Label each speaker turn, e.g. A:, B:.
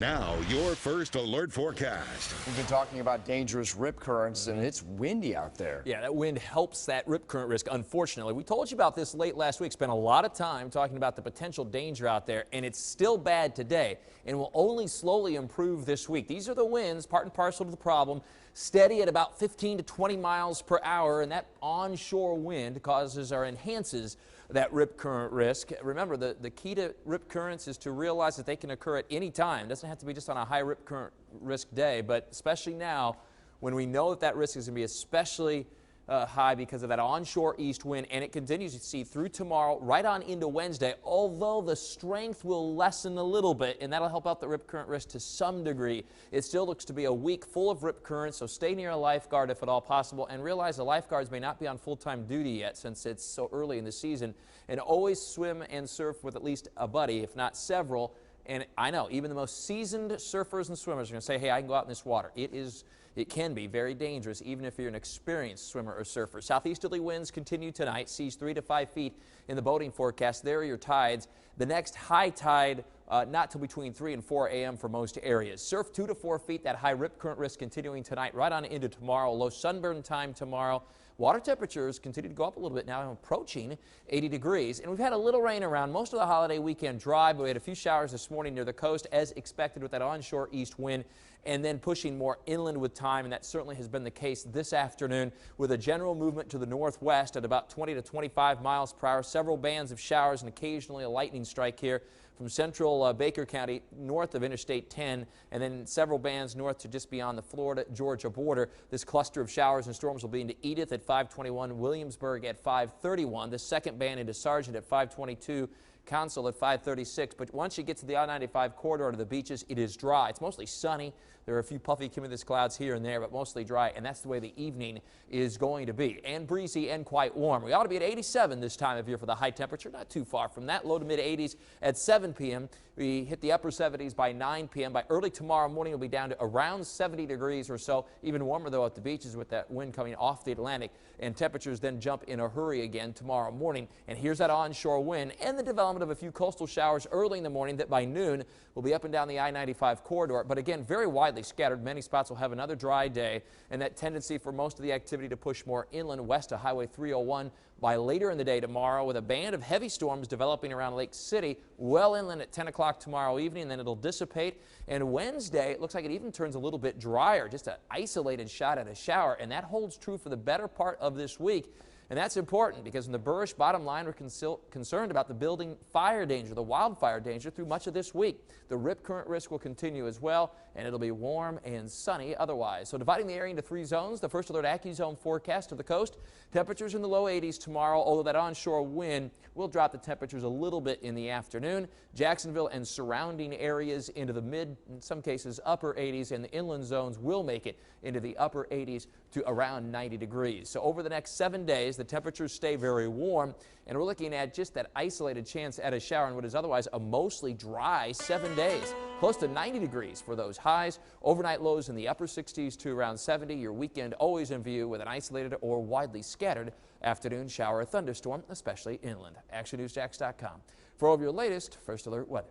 A: Now, your first alert forecast.
B: We've been talking about dangerous rip currents, and it's windy out there.
C: Yeah, that wind helps that rip current risk, unfortunately. We told you about this late last week. Spent a lot of time talking about the potential danger out there, and it's still bad today and will only slowly improve this week. These are the winds, part and parcel to the problem, steady at about 15 to 20 miles per hour, and that onshore wind causes or enhances that rip current risk. Remember, the key to rip currents is to realize that they can occur at any time. It doesn't have to be just on a high rip current risk day, but especially now when we know that risk is going to be especially high because of that onshore east wind, and it continues to see through tomorrow right on into Wednesday, although the strength will lessen a little bit, and that'll help out the rip current risk to some degree. It still looks to be a week full of rip currents, so stay near a lifeguard if at all possible, and realize the lifeguards may not be on full-time duty yet since it's so early in the season, and always swim and surf with at least a buddy, if not several. And I know even the most seasoned surfers and swimmers are going to say, hey, I can go out in this water. It can be very dangerous, even if you're an experienced swimmer or surfer. Southeasterly winds continue tonight, seas 3 to 5 feet in the boating forecast. There are your tides. The next high tide, not till between 3 and 4 a.m. for most areas. Surf 2 to 4 feet, that high rip current risk continuing tonight, right on into tomorrow. Low sunburn time tomorrow. Water temperatures continue to go up a little bit now, approaching 80 degrees. And we've had a little rain around most of the holiday weekend dry, but we had a few showers this morning near the coast as expected with that onshore east wind, and then pushing more inland with time, and that certainly has been the case this afternoon with a general movement to the northwest at about 20 to 25 miles per hour. Several bands of showers and occasionally a lightning strike here from central Baker County north of Interstate 10, and then several bands north to just beyond the Florida-Georgia border. This cluster of showers and storms will be into Edith at 521, Williamsburg at 531, the second band into Sargent at 522, Council at 536. But once you get to the I-95 corridor to the beaches, it is dry. It's mostly sunny. There are a few puffy cumulus clouds here and there, but mostly dry, and that's the way the evening is going to be. And breezy and quite warm. We ought to be at 87 this time of year for the high temperature, not too far from that. Low to mid 80s at 7 p.m. We hit the upper 70s by 9 p.m. By early tomorrow morning, we'll be down to around 70 degrees or so. Even warmer, though, at the beaches with that wind coming off the Atlantic. And temperatures then jump in a hurry again tomorrow morning. And here's that onshore wind and the development of a few coastal showers early in the morning that by noon will be up and down the I-95 corridor. But again, very widely scattered. Many spots will have another dry day, and that tendency for most of the activity to push more inland west of Highway 301 by later in the day tomorrow, with a band of heavy storms developing around Lake City well inland at 10 o'clock tomorrow evening, and then it'll dissipate. And Wednesday, it looks like it even turns a little bit drier, just an isolated shot at a shower, and that holds true for the better part of this week. And that's important because in the Buresh bottom line, we're concerned about the building fire danger, the wildfire danger through much of this week. The rip current risk will continue as well, and it'll be warm and sunny otherwise. So dividing the area into 3 zones, the first alert AccuZone forecast of the coast, temperatures in the low 80s tomorrow, although that onshore wind will drop the temperatures a little bit in the afternoon. Jacksonville and surrounding areas into the mid, in some cases upper 80s, and the inland zones will make it into the upper 80s to around 90 degrees. So over the next 7 days, the temperatures stay very warm, and we're looking at just that isolated chance at a shower in what is otherwise a mostly dry 7 days. Close to 90 degrees for those highs. Overnight lows in the upper 60s to around 70. Your weekend always in view with an isolated or widely scattered afternoon shower or thunderstorm, especially inland. ActionNewsJax.com for all of your latest First Alert weather.